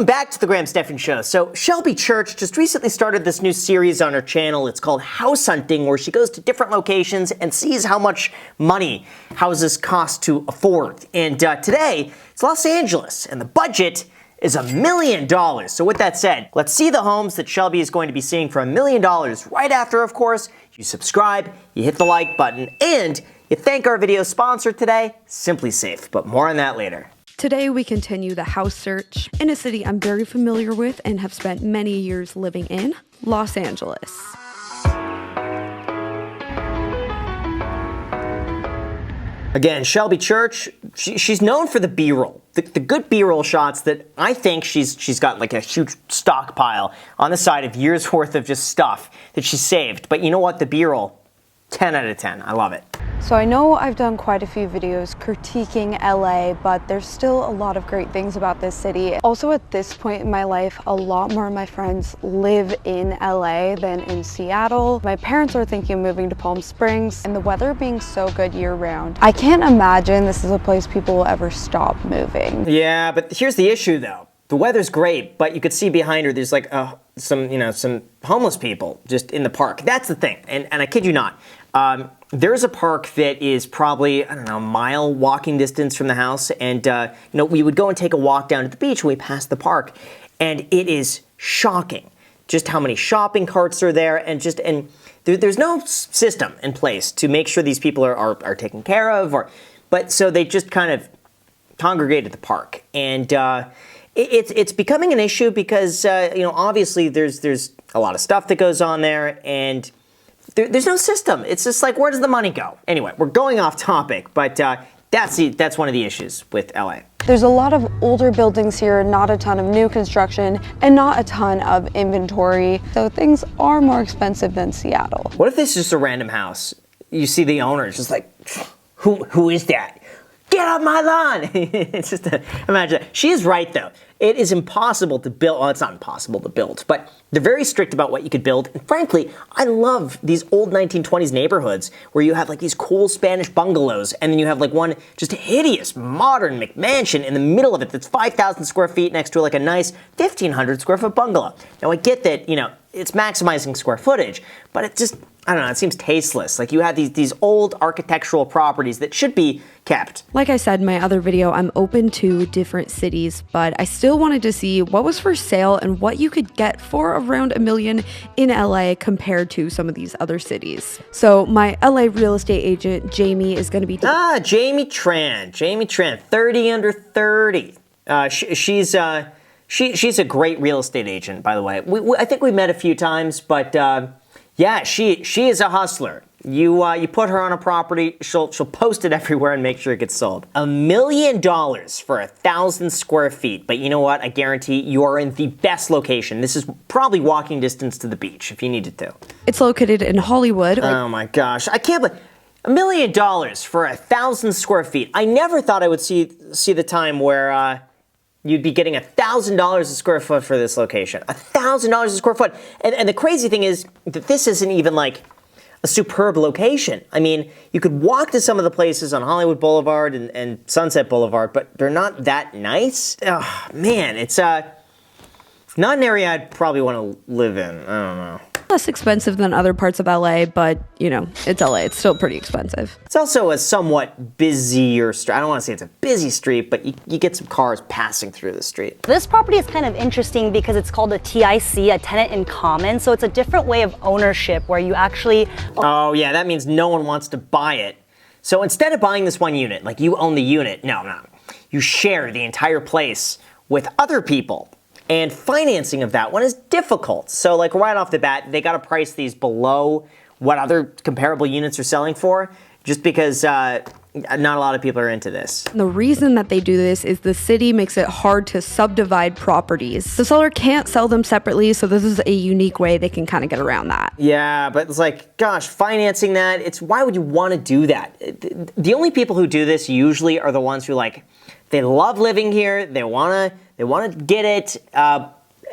Welcome back to the Graham Stephan Show. So Shelby Church just recently started this new series on her channel. It's called House Hunting, where she goes to different locations and sees how much money houses cost to afford. And today, it's Los Angeles, and the budget is $1 million. So with that said, let's see the homes that Shelby is going to be seeing for $1 million right after, of course, you subscribe, you hit the like button, and you thank our video sponsor today, SimpliSafe. But more on that later. Today we continue the house search in a city I'm very familiar with and have spent many years living in, Los Angeles. Again, Shelby Church, she's known for the B-roll, the good B-roll shots that I think she's got like a huge stockpile on the side of years worth of just stuff that she saved. But you know what? The B-roll, 10 out of 10. I love it. So I know I've done quite a few videos critiquing LA, but there's still a lot of great things about this city. Also at this point in my life, a lot more of my friends live in LA than in Seattle. My parents are thinking of moving to Palm Springs, and the weather being so good year round, I can't imagine this is a place people will ever stop moving. Yeah, but here's the issue though. The weather's great, but you could see behind her there's like some homeless people just in the park. That's the thing, and I kid you not. There's a park that is probably, I don't know, a mile walking distance from the house, and we would go and take a walk down to the beach when we passed the park, and it is shocking just how many shopping carts are there, and there's no system in place to make sure these people are taken care of, but so they just kind of congregate at the park, and it's becoming an issue because obviously there's a lot of stuff that goes on there, and there's no system. It's just like, where does the money go? Anyway, we're going off topic, but that's one of the issues with LA. There's a lot of older buildings here, not a ton of new construction, and not a ton of inventory, so things are more expensive than Seattle. What if this is just a random house? You see the owner, it's just like, who is that? Get off my lawn! It's just imagine. She is right though. It is impossible to build. Well, it's not impossible to build, but they're very strict about what you could build. And frankly, I love these old 1920s neighborhoods where you have like these cool Spanish bungalows, and then you have like one just hideous modern McMansion in the middle of it that's 5,000 square feet next to like a nice 1,500 square foot bungalow. Now I get that, it's maximizing square footage, but it just, I don't know, it seems tasteless. Like you have these old architectural properties that should be kept. Like I said in my other video, I'm open to different cities, but I still wanted to see what was for sale and what you could get for around $1 million in LA compared to some of these other cities. So my LA real estate agent, Jamie, is going to be... Jamie Tran, 30 under 30. She's a great real estate agent, by the way. I think we've met a few times, but yeah, she is a hustler. You put her on a property, she'll post it everywhere and make sure it gets sold. $1 million for 1,000 square feet, but you know what? I guarantee you are in the best location. This is probably walking distance to the beach if you needed to. It's located in Hollywood. Oh my gosh, I can't believe $1 million for 1,000 square feet. I never thought I would see the time where you'd be getting $1,000 a square foot for this location. $1,000 a square foot. And the crazy thing is that this isn't even like a superb location. I mean, you could walk to some of the places on Hollywood Boulevard and Sunset Boulevard, but they're not that nice. Oh, man, it's not an area I'd probably want to live in. I don't know. Less expensive than other parts of LA, but it's LA. It's still pretty expensive. It's also a somewhat busier street. I don't want to say it's a busy street, but you get some cars passing through the street. This property is kind of interesting because it's called a TIC, a tenant in common. So it's a different way of ownership where you actually... Oh yeah, that means no one wants to buy it. So instead of buying this one unit, like you own the unit, no. You share the entire place with other people. And financing of that one is difficult. So like right off the bat, they got to price these below what other comparable units are selling for, just because not a lot of people are into this. The reason that they do this is the city makes it hard to subdivide properties. The seller can't sell them separately, so this is a unique way they can kind of get around that. Yeah, but it's like, gosh, financing that, why would you want to do that? The only people who do this usually are the ones who they love living here, they want to get it,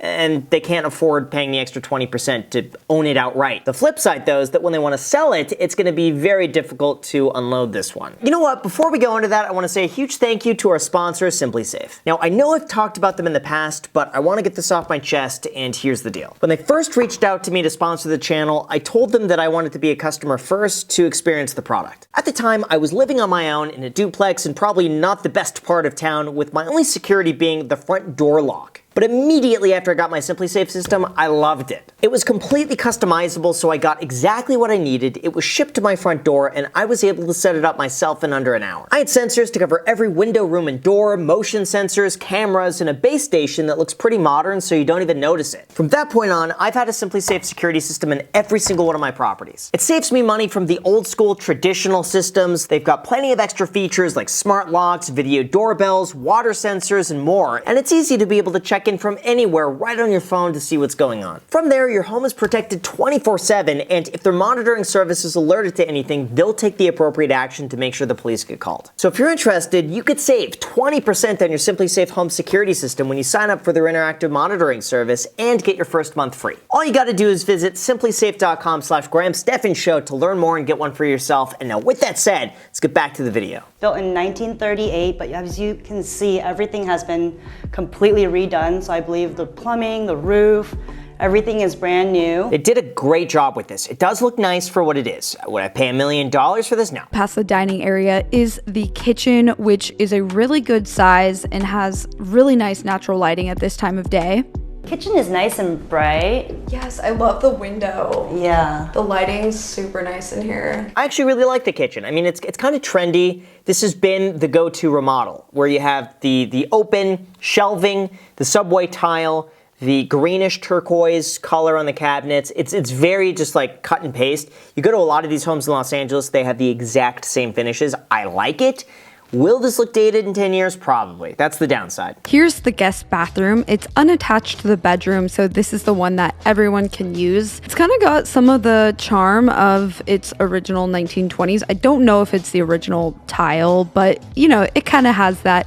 and they can't afford paying the extra 20% to own it outright. The flip side, though, is that when they want to sell it, it's going to be very difficult to unload this one. You know what? Before we go into that, I want to say a huge thank you to our sponsor, SimpliSafe. Now, I know I've talked about them in the past, but I want to get this off my chest, and here's the deal. When they first reached out to me to sponsor the channel, I told them that I wanted to be a customer first to experience the product. At the time, I was living on my own in a duplex in probably not the best part of town, with my only security being the front door lock. But immediately after I got my SimpliSafe system, I loved it. It was completely customizable, so I got exactly what I needed. It was shipped to my front door, and I was able to set it up myself in under an hour. I had sensors to cover every window, room, and door, motion sensors, cameras, and a base station that looks pretty modern, so you don't even notice it. From that point on, I've had a SimpliSafe security system in every single one of my properties. It saves me money from the old school traditional systems. They've got plenty of extra features like smart locks, video doorbells, water sensors, and more, and it's easy to be able to check in from anywhere right on your phone to see what's going on. From there, your home is protected 24/7, and if their monitoring service is alerted to anything, they'll take the appropriate action to make sure the police get called. So if you're interested, you could save 20% on your SimpliSafe home security system when you sign up for their interactive monitoring service and get your first month free. All you gotta do is visit simplisafe.com/GrahamStephanShow to learn more and get one for yourself. And now with that said, let's get back to the video. Built in 1938, but as you can see, everything has been completely redone. So I believe the plumbing, the roof, everything is brand new. They did a great job with this. It does look nice for what it is. Would I pay $1 million for this? No. Past the dining area is the kitchen, which is a really good size and has really nice natural lighting at this time of day. Kitchen is nice and bright. Yes, I love the window. Yeah. The lighting's super nice in here. I actually really like the kitchen. I mean, it's kind of trendy. This has been the go-to remodel, where you have the open shelving, the subway tile, the greenish turquoise color on the cabinets. It's very just like cut and paste. You go to a lot of these homes in Los Angeles, they have the exact same finishes. I like it. Will this look dated in 10 years? Probably. That's the downside. Here's the guest bathroom. It's unattached to the bedroom, so this is the one that everyone can use. It's kind of got some of the charm of its original 1920s. I don't know if it's the original tile, but you know, it kind of has that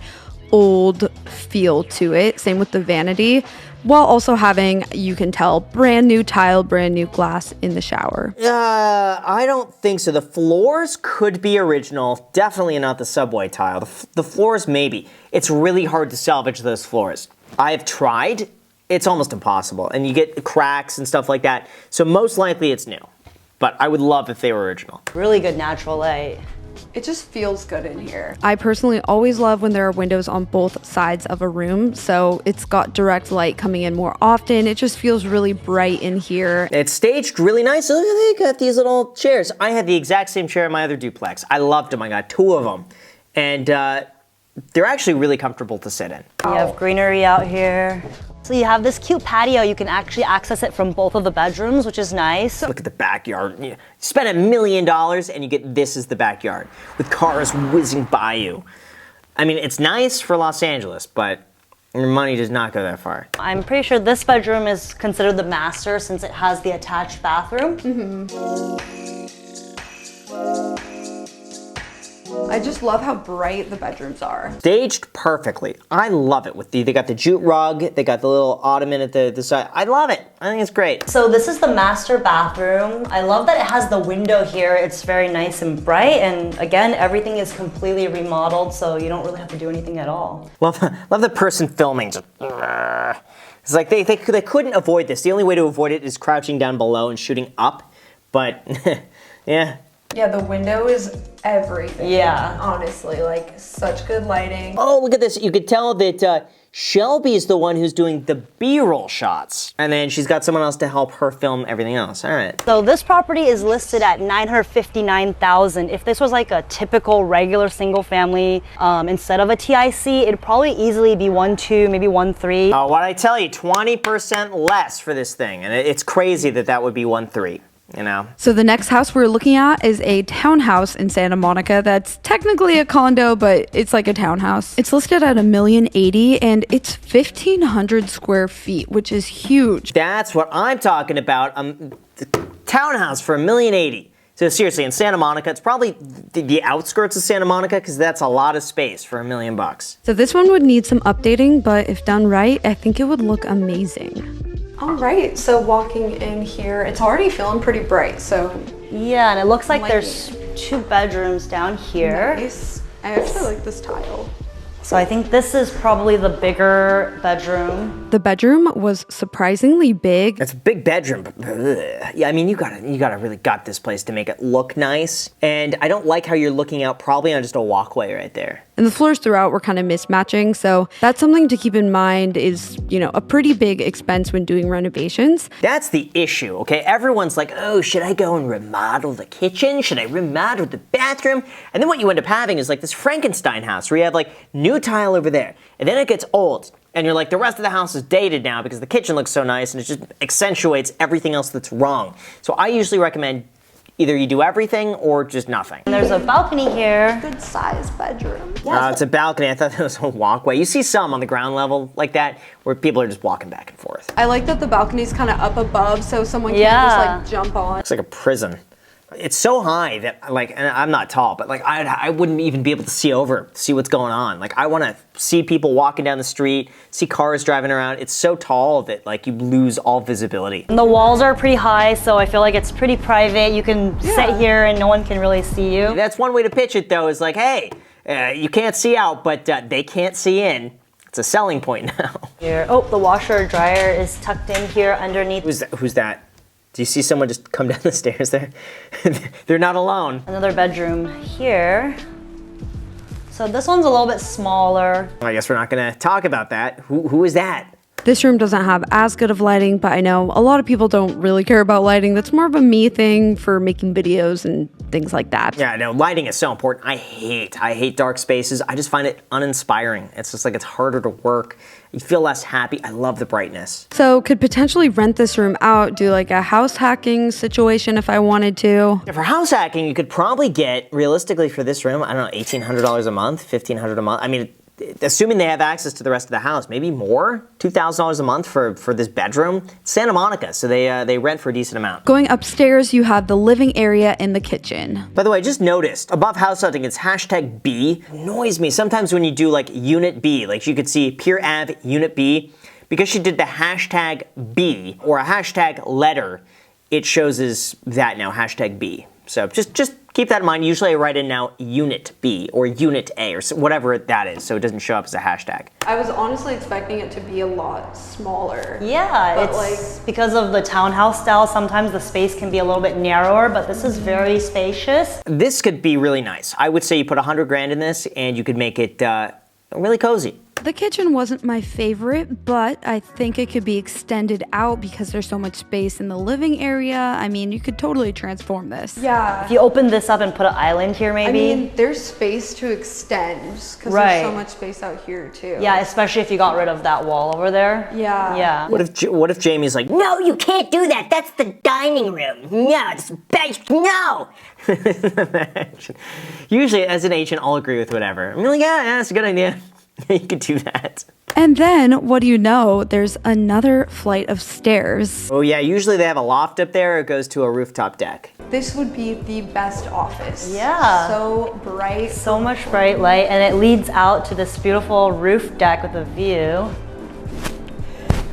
old feel to it. Same with the vanity, while also having, you can tell, brand new tile, brand new glass in the shower. I don't think so. The floors could be original. Definitely not the subway tile. The floors, maybe. It's really hard to salvage those floors. I've tried. It's almost impossible. And you get cracks and stuff like that. So most likely it's new. But I would love if they were original. Really good natural light. It just feels good in here. I personally always love when there are windows on both sides of a room, so it's got direct light coming in more often. It just feels really bright in here. It's staged really nice. Look, they got these little chairs. I had the exact same chair in my other duplex. I loved them. I got 2 of them. And they're actually really comfortable to sit in. You have greenery out here. So you have this cute patio. You can actually access it from both of the bedrooms, which is nice. Look at the backyard. You spend $1 million and you get this as the backyard with cars whizzing by you. I mean, it's nice for Los Angeles, but your money does not go that far. I'm pretty sure this bedroom is considered the master since it has the attached bathroom. I just love how bright the bedrooms are. Staged perfectly. I love it. They got the jute rug, they got the little ottoman at the side. I love it. I think it's great. So this is the master bathroom. I love that it has the window here. It's very nice and bright, and again, everything is completely remodeled, so you don't really have to do anything at all. Love the person filming. Just, it's like they couldn't avoid this. The only way to avoid it is crouching down below and shooting up, but yeah. Yeah, the window is everything. Yeah. Honestly, like such good lighting. Oh, look at this. You could tell that Shelby is the one who's doing the B-roll shots. And then she's got someone else to help her film everything else. All right. So this property is listed at $959,000. If this was like a typical regular single family, instead of a TIC, it'd probably easily be 1.2, maybe 1.3. Oh, what'd I tell you? 20% less for this thing. And it's crazy that would be 1.3. You know? So the next house we're looking at is a townhouse in Santa Monica that's technically a condo, but it's like a townhouse. It's listed at $1,080,000 and it's 1,500 square feet, which is huge. That's what I'm talking about. The townhouse for $1,080,000. So seriously, in Santa Monica, it's probably the outskirts of Santa Monica because that's a lot of space for $1 million. So this one would need some updating, but if done right, I think it would look amazing. All right, so walking in here, it's already feeling pretty bright, so Yeah, and it looks like Liking there's 2 bedrooms down here. nice. I actually like this tile. So I think this is probably the bigger bedroom. The bedroom was surprisingly big. It's a big bedroom, but yeah, I mean, you gotta really gut this place to make it look nice. And I don't like how you're looking out probably on just a walkway right there. And the floors throughout were kind of mismatching, so that's something to keep in mind is, a pretty big expense when doing renovations. That's the issue, okay? Everyone's like, oh, should I go and remodel the kitchen? Should I remodel the bathroom? And then what you end up having is like this Frankenstein house where you have like new tile over there, and then it gets old. And you're like, the rest of the house is dated now because the kitchen looks so nice and it just accentuates everything else that's wrong. So I usually recommend either you do everything or just nothing. And there's a balcony here. Good size bedroom. It's a balcony. I thought that was a walkway. You see some on the ground level like that where people are just walking back and forth. I like that the balcony's kind of up above so someone can't Yeah. just like jump on. It's like a prison. It's so high that like, and I'm not tall, but like I wouldn't even be able to see what's going on. Like I want to see people walking down the street, see cars driving around. It's so tall that like you lose all visibility. And the walls are pretty high, so I feel like it's pretty private. You can sit here and no one can really see you. That's one way to pitch it though, is like, hey, you can't see out, but they can't see in. It's a selling point now. Here. Oh, the washer dryer is tucked in here underneath. Who's that? Do you see someone just come down the stairs there? They're not alone. Another bedroom here. So this one's a little bit smaller. I guess we're not gonna talk about that. Who is that? This room doesn't have as good of lighting, but I know a lot of people don't really care about lighting. That's more of a me thing for making videos and things like that. Yeah, no, lighting is so important. I hate dark spaces. I just find it uninspiring. It's just like it's harder to work. You feel less happy. I love the brightness. So could potentially rent this room out, do like a house hacking situation if I wanted to. Yeah, for house hacking, you could probably get, realistically for this room, I don't know, $1,800 a month, $1,500 a month. I mean, assuming they have access to the rest of the house, maybe more, $2,000 a month for this bedroom. It's Santa Monica, so they rent for a decent amount. Going upstairs, you have the living area and the kitchen. By the way, I just noticed above house hunting, it's #B. It annoys me sometimes when you do like Unit B, like you could see Pier Ave Unit B, because she did the #B or a hashtag letter, it shows as that now, #B. So just keep that in mind. Usually I write in now Unit B or Unit A or whatever that is, so it doesn't show up as a hashtag. I was honestly expecting it to be a lot smaller. Yeah, But, it's because of the townhouse style, sometimes the space can be a little bit narrower, but this is very spacious. This could be really nice. I would say you put 100 grand in this and you could make it really cozy. The kitchen wasn't my favorite, but I think it could be extended out because there's so much space in the living area. I mean, you could totally transform this. Yeah. If you open this up and put an island here maybe. there's space to extend because Right. there's so much space out here too. Yeah, especially if you got rid of that wall over there. Yeah. Yeah. What if Jamie's like, no, you can't do that. That's the dining room. No, it's best. No. Usually, as an agent, I'll agree with whatever. I'm like, yeah, that's a good idea. You could do that. And then, what do you know? There's another flight of stairs. Oh yeah, usually they have a loft up there. It goes to a rooftop deck. This would be the best office. Yeah. So bright. So much bright light, and it leads out to this beautiful roof deck with a view.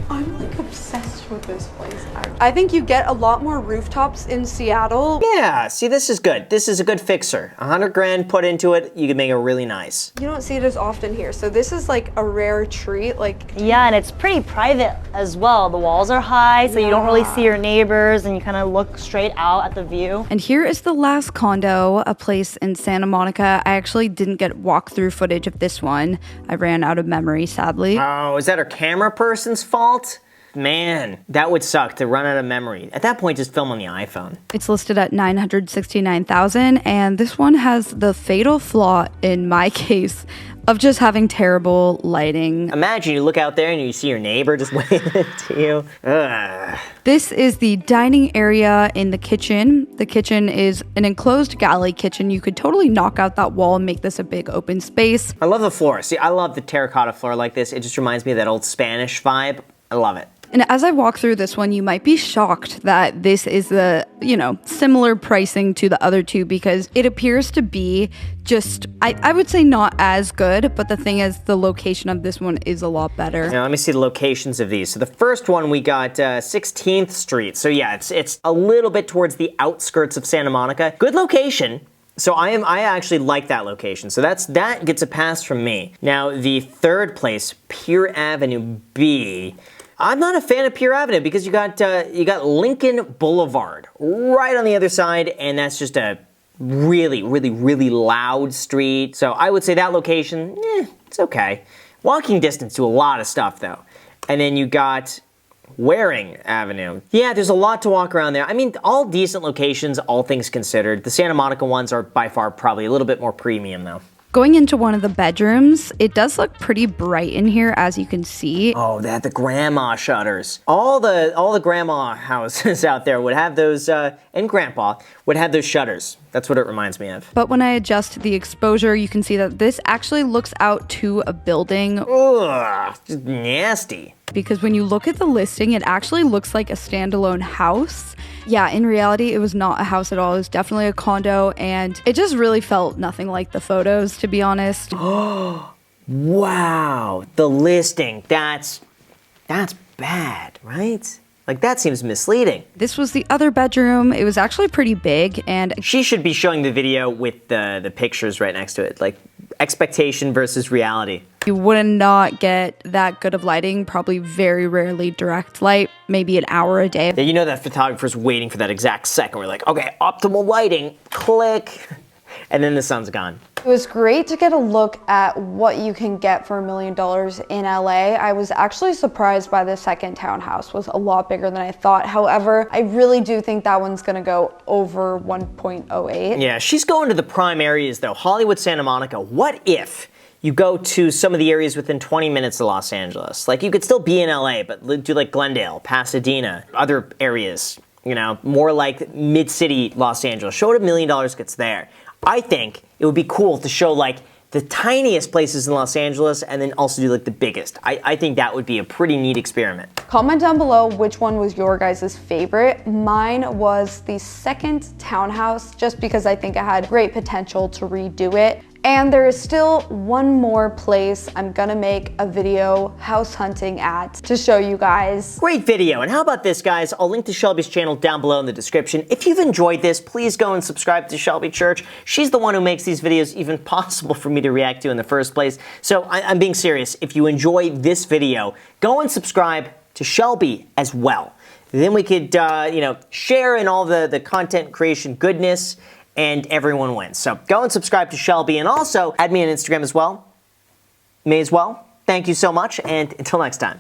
I'm like obsessed with this place. I think you get a lot more rooftops in Seattle. Yeah, see, this is good. This is a good fixer. 100 grand put into it, you can make it really nice. You don't see it as often here. So this is like a rare treat. Like, Yeah, and it's pretty private as well. The walls are high, so you don't really see your neighbors, and you kind of look straight out at the view. and here is the last condo, a place in Santa Monica. I actually didn't get walkthrough footage of this one. I ran out of memory, sadly. Oh, is that our camera person's fault? Man, that would suck to run out of memory. At that point, just film on the iPhone. It's listed at $969,000, and this one has the fatal flaw in my case of just having terrible lighting. Imagine you look out there and you see your neighbor just waving to you. Ugh. This is the dining area in the kitchen. The kitchen is an enclosed galley kitchen. You could totally knock out that wall and make this a big open space. I love the floor. See, I love the terracotta floor like this. It just reminds me of that old Spanish vibe. I love it. And as I walk through this one, you might be shocked that this is the, similar pricing to the other two because it appears to be just, I would say not as good, but the thing is the location of this one is a lot better. Now let me see the locations of these. So the first one we got 16th Street. So yeah, it's a little bit towards the outskirts of Santa Monica. Good location. So I actually like that location. So that gets a pass from me. Now the third place, Pier Avenue B. I'm not a fan of Pier Avenue because you got Lincoln Boulevard right on the other side, and that's just a really, really, really loud street. So I would say that location, it's okay. Walking distance to a lot of stuff though. And then you got Waring Avenue. Yeah, there's a lot to walk around there. I mean, all decent locations, all things considered. The Santa Monica ones are by far probably a little bit more premium though. Going into one of the bedrooms, it does look pretty bright in here, as you can see. Oh, they had the grandma shutters. All the grandma houses out there would have those, and grandpa would have those shutters. That's what it reminds me of. But when I adjust the exposure, you can see that this actually looks out to a building. Ugh, just nasty. Because when you look at the listing, it actually looks like a standalone house. Yeah, in reality, it was not a house at all. It was definitely a condo, and it just really felt nothing like the photos, to be honest. Wow, the listing, that's bad, right? Like, that seems misleading. This was the other bedroom. It was actually pretty big, and She should be showing the video with the pictures right next to it, like expectation versus reality. you would not get that good of lighting, probably very rarely direct light, maybe an hour a day. Yeah, you know that photographer's waiting for that exact second. We're like, okay, optimal lighting, click, and then the sun's gone. It was great to get a look at what you can get for $1 million in LA. I was actually surprised by the second townhouse. It was a lot bigger than I thought. However, I really do think that one's gonna go over 1.08. Yeah, she's going to the prime areas though. Hollywood, Santa Monica. What if you go to some of the areas within 20 minutes of Los Angeles? Like, you could still be in LA, but do like Glendale, Pasadena, other areas, more like mid-city Los Angeles. Show it $1 million gets there. I think it would be cool to show like the tiniest places in Los Angeles and then also do like the biggest. I think that would be a pretty neat experiment. Comment down below which one was your guys' favorite. Mine was the second townhouse, just because I think it had great potential to redo it. And there is still one more place I'm gonna make a video house hunting at to show you guys. Great video, and how about this, guys? I'll link to Shelby's channel down below in the description. If you've enjoyed this, please go and subscribe to Shelby Church. She's the one who makes these videos even possible for me to react to in the first place. So I'm being serious. If you enjoy this video, go and subscribe to Shelby as well. Then we could, share in all the content creation goodness, and everyone wins. So go and subscribe to Shelby, and also add me on Instagram as well. May as well. Thank you so much, and until next time.